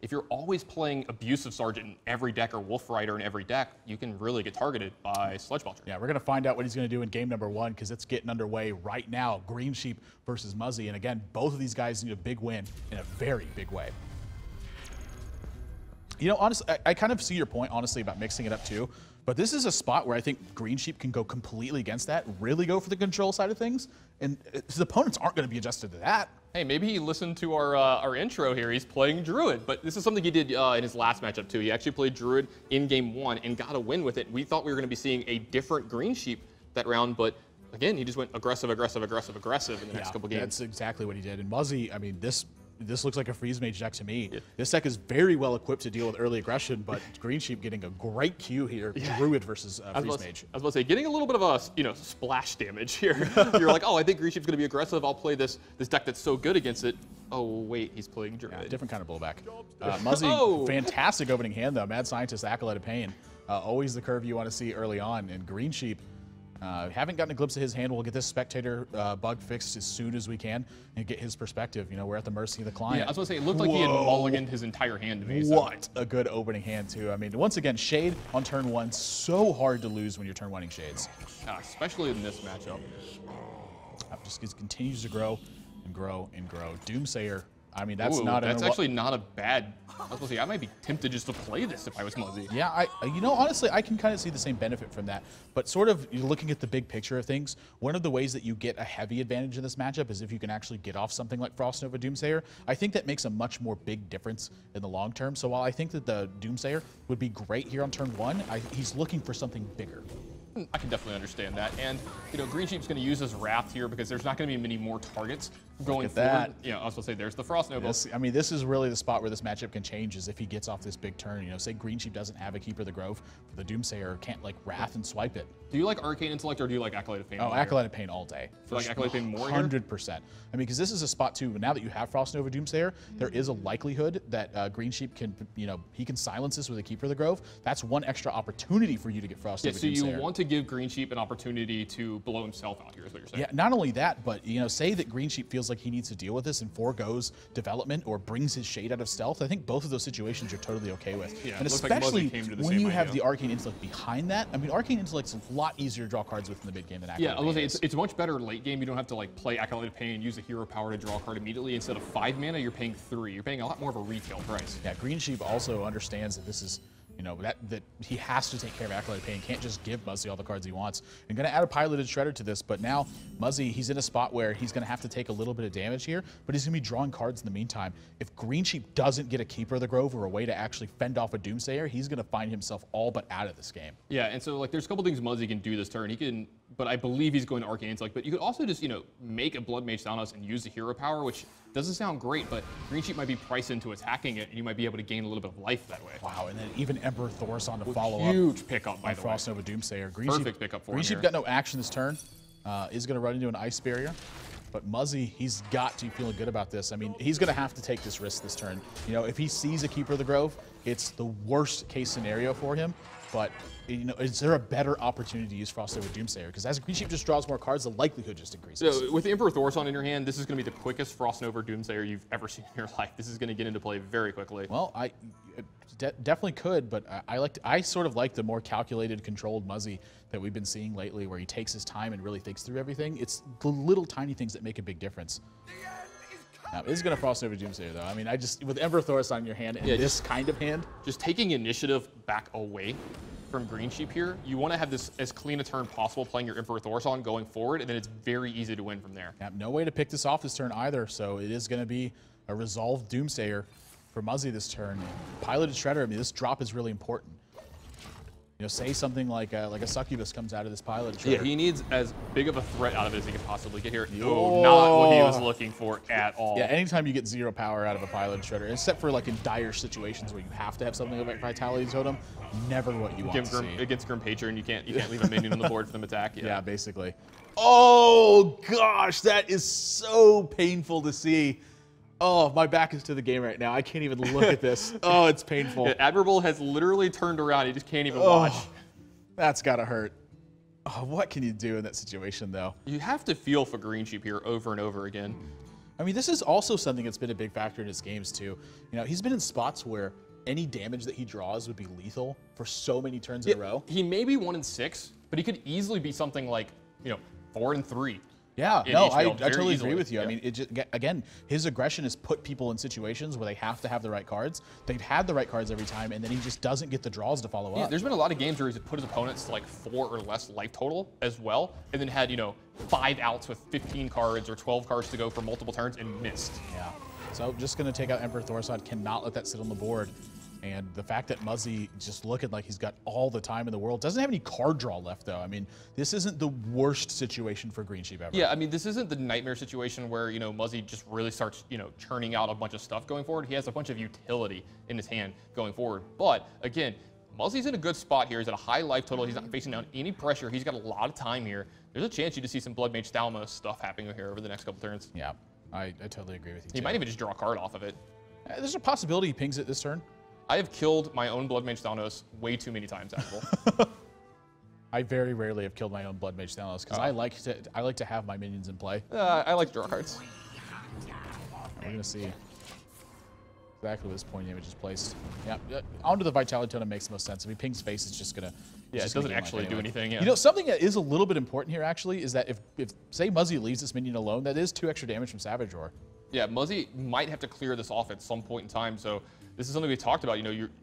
if you're always playing Abusive Sergeant in every deck or Wolf Rider in every deck, you can really get targeted by Sledge Belcher. Yeah, we're going to find out what he's going to do in game number 1 because it's getting underway right now. Greensheep versus Muzzy. And again, both of these guys need a big win in a very big way. You know, honestly, I kind of see your point, honestly, about mixing it up too. But this is a spot where I think Greensheep can go completely against that, really go for the control side of things, and his opponents aren't going to be adjusted to that. Hey, maybe he listened to our intro here. He's playing Druid, but this is something he did in his last matchup too. He actually played Druid in game 1 and got a win with it. We thought we were going to be seeing a different Greensheep that round, but again, he just went aggressive in the next couple games. That's exactly what he did. And Muzzy, I mean, this looks like a Freeze Mage deck to me. Yeah. This deck is very well equipped to deal with early aggression, but Greensheep getting a great cue here. Yeah. Druid versus Freeze Mage. I was about to say, getting a little bit of a splash damage here. You're like, oh, I think Greensheep's going to be aggressive. I'll play this deck that's so good against it. Oh, wait, he's playing Druid. Yeah, different kind of blowback. Muzzy, fantastic opening hand, though. Mad Scientist, Acolyte of Pain. Always the curve you want to see early on. And Greensheep, haven't gotten a glimpse of his hand. We'll get this spectator bug fixed as soon as we can and get his perspective. You know, we're at the mercy of the client. Yeah, I was going to say, it looked like he had mulliganed his entire hand to me. What a good opening hand, too. I mean, once again, Shade on turn 1, so hard to lose when you're turn 1ing Shades. Especially in this matchup. Just continues to grow and grow and grow. Doomsayer. I mean, that's actually not a bad. I was going to say, I might be tempted just to play this if I was Muzzy. Yeah, you know, honestly, I can kind of see the same benefit from that. But sort of, you're looking at the big picture of things. One of the ways that you get a heavy advantage in this matchup is if you can actually get off something like Frost Nova Doomsayer. I think that makes a much more big difference in the long term. So while I think that the Doomsayer would be great here on turn 1, he's looking for something bigger. I can definitely understand that. And, you know, Greensheep's going to use his Wrath here because there's not going to be many more targets going forward. Yeah, I was going to say, there's the Frost Nova. I mean, this is really the spot where this matchup can change is if he gets off this big turn. You know, say Greensheep doesn't have a Keeper of the Grove, but the Doomsayer can't, like, Wrath and swipe it. Do you like Arcane Intellect or do you like Acolyte of Pain? Oh, Acolyte of Pain all day. So like Acolyte of Pain more 100%. I mean, because this is a spot, too, now that you have Frost Nova Doomsayer, there is a likelihood that Greensheep can, you know, he can silence this with a Keeper of the Grove. That's one extra opportunity for you to get Frost Nova Doomsayer. So you want to give Greensheep an opportunity to blow himself out here, is what you're saying. Yeah, not only that, but, you know, say that Greensheep feels like he needs to deal with this and forgoes development or brings his Shade out of stealth. I think both of those situations you're totally okay with. Yeah, and especially when you have the Arcane Intellect behind that. I mean, Arcane Intellect's a lot easier to draw cards with in the mid game than Acolyte. Yeah, I was say it's much better late game. You don't have to like play Acolyte of Pain and use a hero power to draw a card immediately. Instead of 5 mana, you're paying 3. You're paying a lot more of a retail price. Yeah, Greensheep also understands that this is, you know, that he has to take care of Acolyte of Pain. Can't just give Muzzy all the cards he wants. I'm going to add a Piloted Shredder to this, but now Muzzy, he's in a spot where he's going to have to take a little bit of damage here, but he's going to be drawing cards in the meantime. If Greensheep doesn't get a Keeper of the Grove or a way to actually fend off a Doomsayer, he's going to find himself all but out of this game. Yeah, and so like there's a couple things Muzzy can do this turn. He can, but I believe he's going to Arcane Intellect, but you could also just, you know, make a Blood Mage Thanos and use the hero power, which doesn't sound great, but Greensheep might be priced into attacking it, and you might be able to gain a little bit of life that way. Wow, and then even Emperor Thaurissan to follow up. Huge pickup, by the way. Frost Nova Doomsayer. Perfect pickup for him Greensheep got no action this turn. Is going to run into an Ice Barrier. But Muzzy, he's got to be feeling good about this. I mean, he's going to have to take this risk this turn. You know, if he sees a Keeper of the Grove, it's the worst case scenario for him. But, you know, is there a better opportunity to use Frost Nova Doomsayer? Because as Greensheep just draws more cards, the likelihood just increases. So with the Emperor Thaurissan in your hand, this is going to be the quickest Frost Nova Doomsayer you've ever seen in your life. This is going to get into play very quickly. Well, I definitely could, but I sort of like the more calculated, controlled Muzzy that we've been seeing lately, where he takes his time and really thinks through everything. It's the little tiny things that make a big difference. Now, it is going to Frost Nova Doomsayer, though. I mean, with Emperor Thaurissan in your hand and this kind of hand. Just taking initiative back away from Greensheep here, you want to have this as clean a turn possible playing your Emperor Thaurissan going forward, and then it's very easy to win from there. Yeah, no way to pick this off this turn either, so it is going to be a resolved Doomsayer for Muzzy this turn. Piloted Shredder, I mean, this drop is really important. You know, say something like a Succubus comes out of this Piloted Shredder. Yeah, he needs as big of a threat out of it as he can possibly get here. No, not what he was looking for at all. Yeah, anytime you get 0 power out of a Piloted Shredder, except for like in dire situations where you have to have something like Vitality Totem, never what you want to see. Against Grim Patron, you can't leave a minion on the board for them attack. Yeah, basically. Oh gosh, that is so painful to see. Oh, my back is to the game right now. I can't even look at this. Oh, it's painful. Yeah, Admirable has literally turned around. He just can't even watch. That's got to hurt. Oh, what can you do in that situation, though? You have to feel for Greensheep here over and over again. I mean, this is also something that's been a big factor in his games too. You know, he's been in spots where any damage that he draws would be lethal for so many turns in a row. He may be 1-6, but he could easily be something like, 4-3. Yeah, no, I HPL, totally easily. agree with you. Yeah. I mean, it just, again, his aggression has put people in situations where they have to have the right cards. They've had the right cards every time, and then he just doesn't get the draws to follow up. There's been a lot of games where he's put his opponents to like 4 or less life total as well, and then had, 5 outs with 15 cards or 12 cards to go for multiple turns and missed. Yeah. So just going to take out Emperor Thorsod, cannot let that sit on the board. And the fact that Muzzy just looking like he's got all the time in the world, doesn't have any card draw left though. I mean, this isn't the worst situation for Greensheep ever. Yeah, I mean, this isn't the nightmare situation where, Muzzy just really starts, churning out a bunch of stuff going forward. He has a bunch of utility in his hand going forward. But again, Muzzy's in a good spot here. He's at a high life total. He's not facing down any pressure. He's got a lot of time here. There's a chance you just see some Blood Mage Thalma stuff happening here over the next couple turns. Yeah, I totally agree with you. He might even just draw a card off of it. There's a possibility he pings it this turn. I have killed my own Blood Mage Thalnos way too many times, Axel. I very rarely have killed my own Blood Mage Thanos because I like to have my minions in play. I like to draw cards. We're gonna see exactly where this point image is placed. Yeah, onto the Vitality Totem makes the most sense. If he pings face, it's just gonna. Yeah, it doesn't actually do anything. Yeah. You know, something that is a little bit important here actually is that if say Muzzy leaves this minion alone, that is 2 extra damage from Savage Roar. Yeah, Muzzy might have to clear this off at some point in time. So this is something we talked about.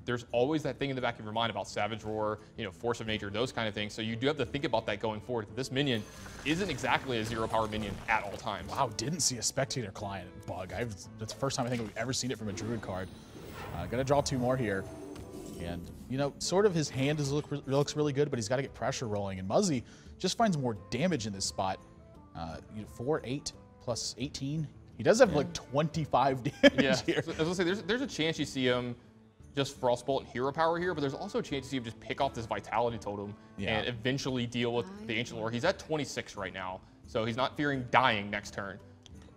There's always that thing in the back of your mind about Savage Roar, Force of Nature, those kind of things. So you do have to think about that going forward. This minion isn't exactly a 0-power minion at all times. Wow, didn't see a Spectator Client bug. That's the first time I think we've ever seen it from a Druid card. Gonna draw 2 more here. And, sort of his hand looks really good, but he's got to get pressure rolling. And Muzzy just finds more damage in this spot. 4, 8, plus 18. He does have like 25 damage here. So, as I say, there's a chance you see him just Frostbolt and Hero Power here, but there's also a chance you see him just pick off this Vitality Totem and eventually deal with the Ancient Lore. He's at 26 right now, so he's not fearing dying next turn.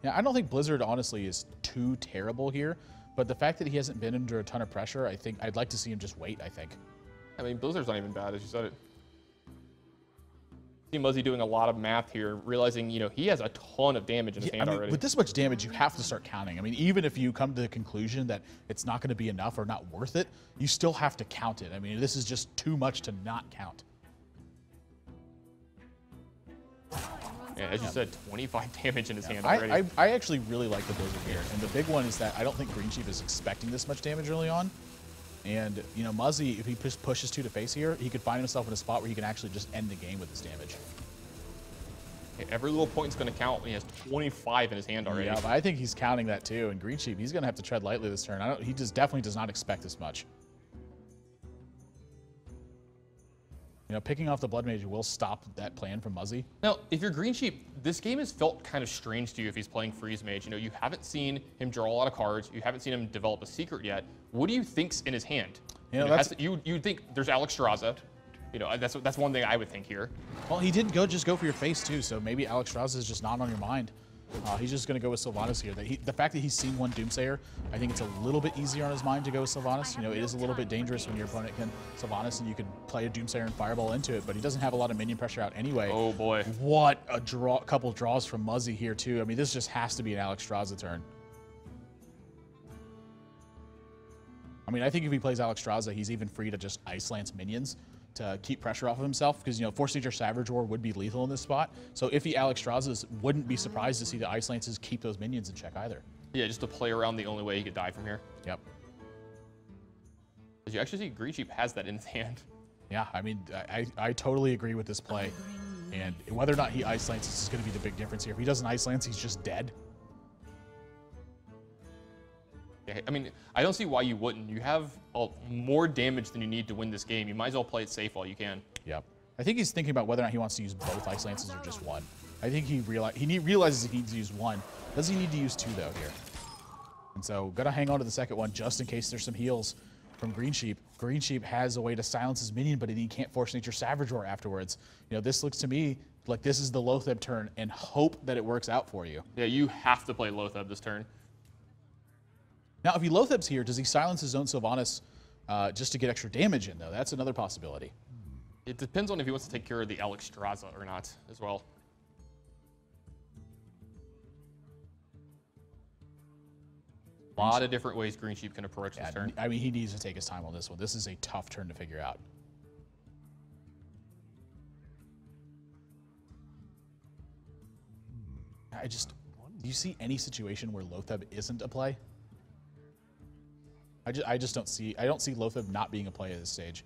Yeah, I don't think Blizzard honestly is too terrible here, but the fact that he hasn't been under a ton of pressure, I think I'd like to see him just wait, I think. I mean, Blizzard's not even bad, as you said it. See Muzzy doing a lot of math here, realizing, he has a ton of damage in his hand already. With this much damage, you have to start counting. I mean, even if you come to the conclusion that it's not going to be enough or not worth it, you still have to count it. I mean, this is just too much to not count. Yeah, as you said, 25 damage in his hand already. I actually really like the Blizzard here. And the big one is that I don't think Greensheep is expecting this much damage early on. And, Muzzy, if he pushes 2 to face here, he could find himself in a spot where he can actually just end the game with this damage. Every little point's going to count when he has 25 in his hand already. Yeah, but I think he's counting that too. And Greensheep, he's going to have to tread lightly this turn. He just definitely does not expect this much. Picking off the Blood Mage will stop that plan from Muzzy. Now, if you're Greensheep, this game has felt kind of strange to you if he's playing Freeze Mage. You haven't seen him draw a lot of cards. You haven't seen him develop a secret yet. What do you think's in his hand? You'd think there's Alexstrasza. That's one thing I would think here. Well, he did just go for your face too, so maybe Alexstrasza is just not on your mind. He's just going to go with Sylvanas here. The fact that he's seen one Doomsayer, I think it's a little bit easier on his mind to go with Sylvanas. It is a little bit dangerous when your opponent can Sylvanas and you can play a Doomsayer and Fireball into it, but he doesn't have a lot of minion pressure out anyway. Oh boy. What a couple draws from Muzzy here too. I mean, this just has to be an Alexstrasza turn. I mean, I think if he plays Alexstrasza, he's even free to just Ice Lance minions to keep pressure off of himself, because Force Nature Savage Roar would be lethal in this spot. So if he Alexstrasza, wouldn't be surprised to see the Ice Lances keep those minions in check either. Yeah, just to play around the only way he could die from here. Yep. Did you actually see Greensheep has that in his hand? Yeah, I mean, I totally agree with this play. And whether or not he Ice Lances is going to be the big difference here. If he doesn't Ice Lance, he's just dead. Yeah, I mean, I don't see why you wouldn't. You have more damage than you need to win this game. You might as well play it safe while you can. Yep. I think he's thinking about whether or not he wants to use both Ice Lances or just one. I think he realizes he needs to use one. Does he need to use 2 though here? And so gotta hang on to the second one just in case there's some heals from Greensheep. Greensheep has a way to silence his minion, but he can't Force Nature Savage Roar afterwards. This looks to me like this is the Loatheb turn, and hope that it works out for you. Yeah, you have to play Loatheb this turn. Now, if he Loatheb's here, does he silence his own Sylvanas just to get extra damage in, though? That's another possibility. It depends on if he wants to take care of the Alexstrasza or not as well. A lot of different ways Greensheep can approach this turn. I mean, he needs to take his time on this one. This is a tough turn to figure out. Do you see any situation where Lotheb isn't a play? I don't see Lotheb not being a play at this stage.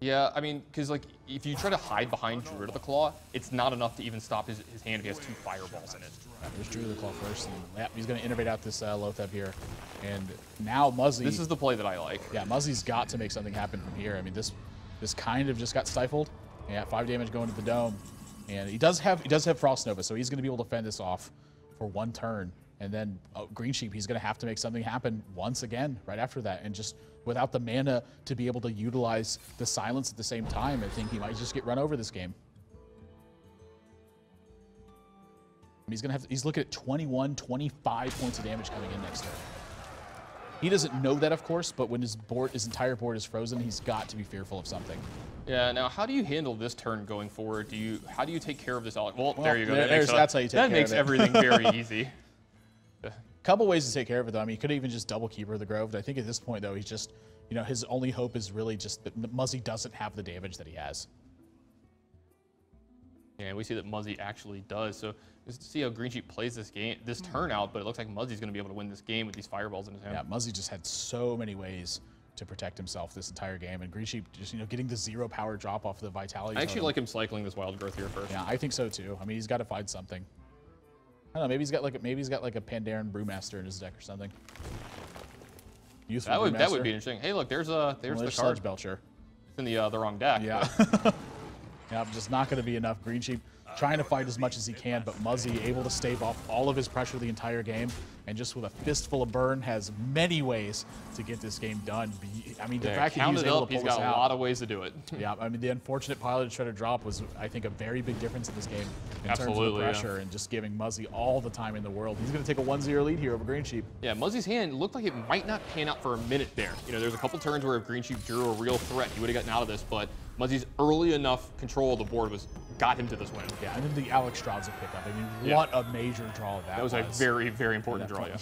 Yeah, I mean, because like if you try to hide behind Druid of the Claw, it's not enough to even stop his hand if he has 2 fireballs in it. There's Druid of the Claw first, and yeah, he's going to innovate out this Lotheb here. And now Muzzy. This is the play that I like. Yeah, Muzzy's got to make something happen from here. I mean, this kind of just got stifled. Yeah, 5 damage going to the dome, and he does have Frost Nova, so he's going to be able to fend this off for 1 turn. And then Greensheep, he's going to have to make something happen once again right after that. And just without the mana to be able to utilize the silence at the same time, I think he might just get run over this game. He's looking at 21, 25 points of damage coming in next turn. He doesn't know that, of course, but when his entire board is frozen, he's got to be fearful of something. Yeah. Now, how do you handle this turn going forward? How do you take care of this? Well, there you go. That's how you take care of it. That makes everything very easy. Couple ways to take care of it, though. I mean, he could even just double Keeper of the Grove. I think at this point, though, he's just, his only hope is really just that Muzzy doesn't have the damage that he has. Yeah, we see that Muzzy actually does. So just to see how Greensheep plays this turn out, but it looks like Muzzy's going to be able to win this game with these fireballs in his hand. Yeah, Muzzy just had so many ways to protect himself this entire game, and Greensheep just, getting the 0 power drop off the Vitality. I actually like him cycling this Wild Growth here first. Yeah, I think so too. I mean, he's got to find something. I don't know. Maybe he's got like a Pandaren Brewmaster in his deck or something. That would be interesting. Hey, look, there's the card. Belcher. It's in the wrong deck. Yeah. Yeah, just not going to be enough. Greensheep trying to fight as much as he can, but Muzzy able to stave off all of his pressure the entire game, and just with a fistful of burn has many ways to get this game done. I mean, the fact that he was able to pull this out. He's got a lot of ways to do it. Yeah, I mean, the unfortunate Piloted Shredder drop was, I think, a very big difference in this game in terms of the pressure and just giving Muzzy all the time in the world. He's going to take a 1-0 lead here over Greensheep. Yeah, Muzzy's hand looked like it might not pan out for a minute there. There's a couple turns where if Greensheep drew a real threat, he would have gotten out of this, but Muzzy's early enough control of the board got him to this win. Yeah, and then the Alex Strauza pickup. I mean, what a major draw that was. That was a very, very important draw, yeah.